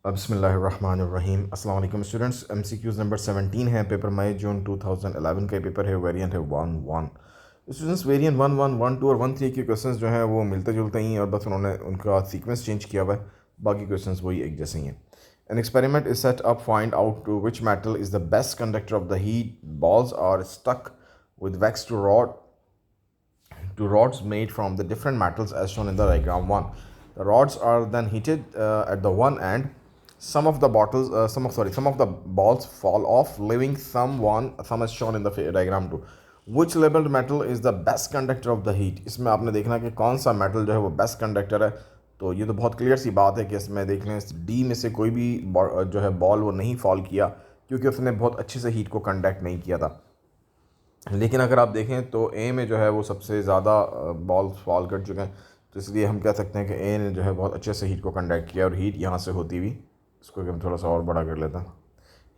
बिस्मिल्लाहिर्रहमानिर्रहीम। अस्सलाम वालेकुम स्टूडेंट्स। MCQs नंबर 17 है। पेपर मई जून 2011 का पेपर है। वेरिएंट है 1-1। स्टूडेंट्स वेरिएंट 1-1, 1-2 और 1-3 के क्वेश्चंस जो हैं वो मिलते जुलते ही हैं और बस उन्होंने उनका सीक्वेंस चेंज किया हुआ है। बाकी क्वेश्चंस वही एक जैसे ही हैं। An experiment is set up find out to which metal is the best conductor of the heat balls are stuck with wax to rods made from the different metals as shown in the diagram 1. The rods are then heated at the one end. Some of the balls fall off, leaving some as shown in the diagram 2. Which labeled metal is the best conductor of the heat? इसमें आपने देखना कि कौन सा metal जो है वो best conductor है। तो ये तो बहुत क्लियर सी बात है कि इसमें देख लें डी में से कोई भी जो है बॉल वो नहीं फॉल किया, क्योंकि उसने बहुत अच्छे से हीट को कंडक्ट नहीं किया था। लेकिन अगर आप देखें तो ए में जो है वो सबसे ज़्यादा बॉल्स फॉल कर चुके हैं, तो इसलिए हम कह सकते हैं कि ए ने जो है बहुत अच्छे से हीट को कंडक्ट किया और हीट यहाँ से होती हुई, इसको हम थोड़ा सा और बड़ा कर लेता हैं,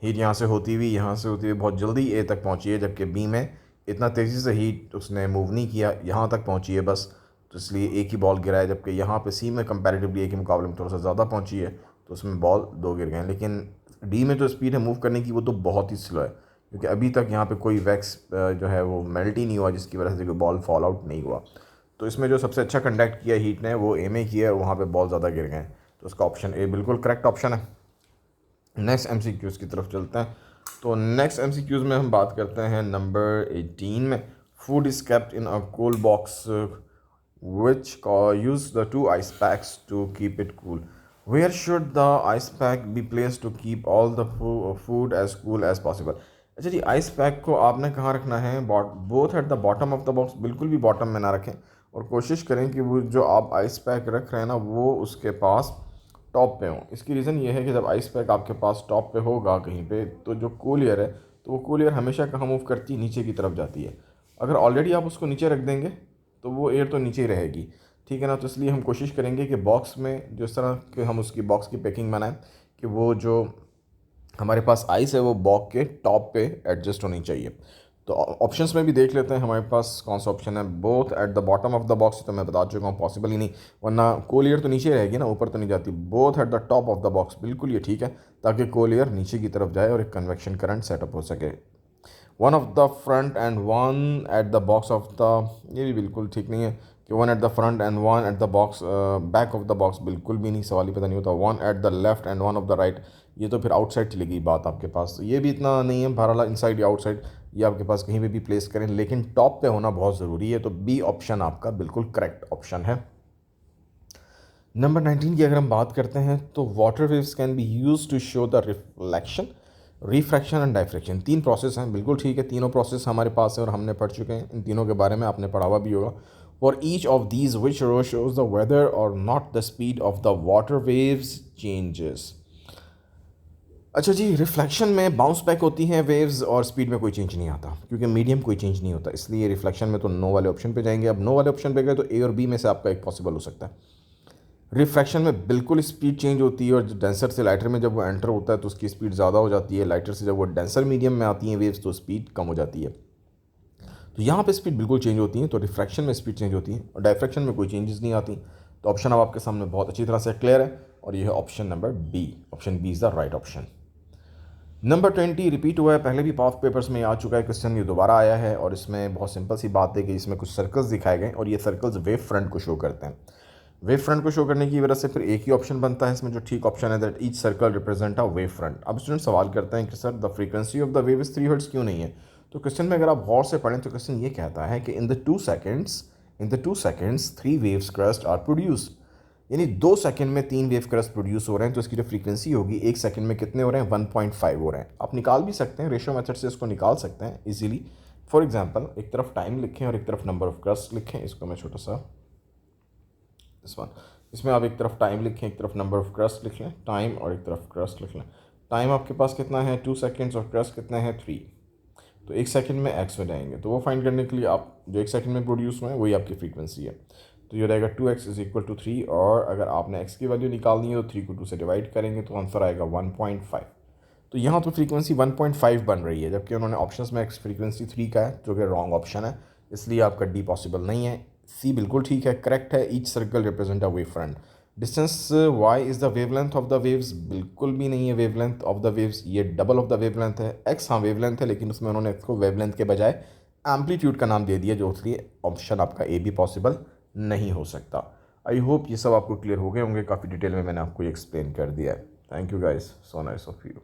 हीट यहाँ से होती हुई बहुत जल्दी ए तक पहुँची है, जबकि बी में इतना तेज़ी से हीट उसने मूव नहीं किया, यहाँ तक पहुँची है बस। तो इसलिए एक ही बॉल गिरा है, जबकि यहाँ पे सी में कंपैरेटिवली ए के मुकाबले में थोड़ा सा ज़्यादा पहुँची है, तो उसमें बॉल दो गिर गए हैं। लेकिन डी में जो स्पीड है मूव करने की वो तो बहुत ही स्लो है, क्योंकि अभी तक यहाँ पे कोई वैक्स जो है वो मेल्ट ही नहीं हुआ, जिसकी वजह से कोई बॉल फॉल आउट नहीं हुआ। तो इसमें जो सबसे अच्छा कंडक्ट किया हीट ने वो ए में किया और वहाँ पे बॉल ज़्यादा गिर गए हैं, तो उसका ऑप्शन ए बिल्कुल करेक्ट ऑप्शन है। नेक्स्ट MCQs की तरफ चलते हैं। तो नेक्स्ट MCQs में हम बात करते हैं नंबर 18 में। Food is kept in a cold box which use the two ice packs to keep it cool. Where should the ice pack be placed to keep all the food as cool as possible? अच्छा जी, ice pack को आपने कहाँ रखना है? Both at the bottom of the box, बिल्कुल भी bottom में ना रखें, और कोशिश करें कि वो जो आप आइस पैक रख रहे हैं ना वो उसके पास टॉप पे हो। इसकी रीज़न ये है कि जब आइस पैक आपके पास टॉप पे होगा कहीं पे, तो जो कूल एयर है तो वो कूल एयर हमेशा कहाँ मूव करती है? नीचे की तरफ जाती है। अगर ऑलरेडी आप उसको नीचे रख देंगे तो वो एयर तो नीचे ही रहेगी, ठीक है ना। तो इसलिए हम कोशिश करेंगे कि बॉक्स में जिस तरह के हम उसकी बॉक्स की पैकिंग बनाएं कि वो जो हमारे पास आइस है वो बॉक्स के टॉप पे एडजस्ट होनी चाहिए। तो ऑप्शंस में भी देख लेते हैं हमारे पास कौन सा ऑप्शन है। Both at the bottom of the box तो मैं बता चुका हूँ, पॉसिबल ही नहीं, वरना कोल एयर तो नीचे रहेगी ना, ऊपर तो नहीं जाती। Both at the top of the box, बिल्कुल ये ठीक है, ताकि कोल एयर नीचे की तरफ जाए और एक कन्वेक्शन करंट सेटअप हो सके। One of the front end one at the box of the, ये भी बिल्कुल ठीक नहीं है कि one at the front end one at the box back of the box, बिल्कुल भी नहीं, सवाल ही पता नहीं होता। One at the left and one of the right, ये तो फिर आउटसाइड चलेगी बात आपके पास, ये भी इतना नहीं है। बहरहाल इनसाइड या आउटसाइड ये आपके पास कहीं पे भी प्लेस करें, लेकिन टॉप पे होना बहुत ज़रूरी है। तो बी ऑप्शन आपका बिल्कुल करेक्ट ऑप्शन है। नंबर 19 की अगर हम बात करते हैं तो water waves can be use to show the reflection, refraction and diffraction. तीन प्रोसेस हैं, बिल्कुल ठीक है, तीनों प्रोसेस हमारे पास है और हमने पढ़ चुके हैं इन तीनों के बारे में, आपने पढ़ा हुआ भी होगा। For each of these which row shows the whether और not the speed of the water waves changes. अच्छा जी, रिफ्लेक्शन में बाउंस बैक होती हैं वेव्स और स्पीड में कोई चेंज नहीं आता, क्योंकि मीडियम कोई चेंज नहीं होता, इसलिए रिफ्लेक्शन में तो नो वाले ऑप्शन पे जाएंगे। अब नो वाले ऑप्शन पे गए तो ए और बी में से आपका एक पॉसिबल हो सकता है। रिफ्रैक्शन में बिल्कुल स्पीड चेंज होती है, और डेंसर से लाइटर में जब वो एंटर होता है तो उसकी स्पीड ज़्यादा हो जाती है, लाइटर से जब वो डेंसर मीडियम में आती हैं वेव्स तो स्पीड कम हो जाती है। तो यहाँ पे स्पीड बिल्कुल चेंज होती है, तो रिफ्रैक्शन में स्पीड चेंज होती है और डायफ्रैक्शन में कोई चेंजेस नहीं आती। तो ऑप्शन अब आपके सामने बहुत अच्छी तरह से क्लियर है, और ये है option number B. Option B is the right option. Number 20 repeat हुआ है, पहले भी पास पेपर्स में आ चुका है क्वेश्चन, ये दोबारा आया है, और इसमें बहुत सिंपल सी बात है कि इसमें कुछ सर्कल्स दिखाए गए और ये सर्कल्स वेव फ्रंट को शो करते हैं। वेव फ्रंट को शो करने की वजह से फिर एक ही ऑप्शन बनता है इसमें, जो ठीक ऑप्शन है that each circle represent a wave front. अब स्टूडेंट सवाल करते हैं कि sir the frequency of the wave is 3 hertz क्यों नहीं है? तो क्वेश्चन में अगर आप गौर से पढ़ें तो क्वेश्चन ये कहता है कि in the 2 seconds 3 waves crest are produced, यानी 2 सेकंड में 3 वेव क्रस्ट प्रोड्यूस हो रहे हैं। तो इसकी जो फ्रीक्वेंसी होगी 1 सेकंड में कितने हो रहे हैं? 1.5 हो रहे हैं। आप निकाल भी सकते हैं, रेशो मेथड से इसको निकाल सकते हैं इजीली। फॉर एग्जांपल एक तरफ टाइम लिखें और एक तरफ नंबर ऑफ क्रस्ट लिखें, इसको मैं छोटा सा इस वन, इसमें आप एक तरफ टाइम लिखें, एक तरफ नंबर ऑफ क्रस्ट लिख लें, टाइम और एक तरफ क्रस्ट लिख लें। टाइम आपके पास कितना है? 2 सेकेंड्स, और क्रस्ट कितने हैं? 3। तो 1 सेकंड में एक्स हो जाएंगे, तो वो फाइंड करने के लिए आप जो 1 सेकंड में प्रोड्यूस हुए हैं वही आपकी फ्रीक्वेंसी है। तो ये रहेगा 2x इज इक्वल टू 3, और अगर आपने x की वैल्यू निकालनी है तो 3 को 2 से डिवाइड करेंगे तो आंसर आएगा 1.5। तो यहाँ तो फ्रीक्वेंसी 1.5 बन रही है, जबकि उन्होंने ऑप्शंस में x फ्रीक्वेंसी 3 का है, जो कि रॉन्ग ऑप्शन है, इसलिए आपका डी पॉसिबल नहीं है। सी बिल्कुल ठीक है, करेक्ट है, each circle represent a wave front. Distance y is the wavelength of the waves, बिल्कुल भी नहीं है वेवलेंथ ऑफ द वेव्स, ये डबल ऑफ द वेवलेंथ है। एक्स हाँ वेवलेंथ है, लेकिन उसमें उन्होंने एक्स को वेवलेंथ के बजाय एम्पलीट्यूड का नाम दे दिया, जो इसलिए ऑप्शन आपका ए भी पॉसिबल नहीं हो सकता। आई होप ये सब आपको क्लियर हो गए होंगे, काफ़ी डिटेल में मैंने आपको ये एक्सप्लेन कर दिया है। Thank you guys, so nice of you.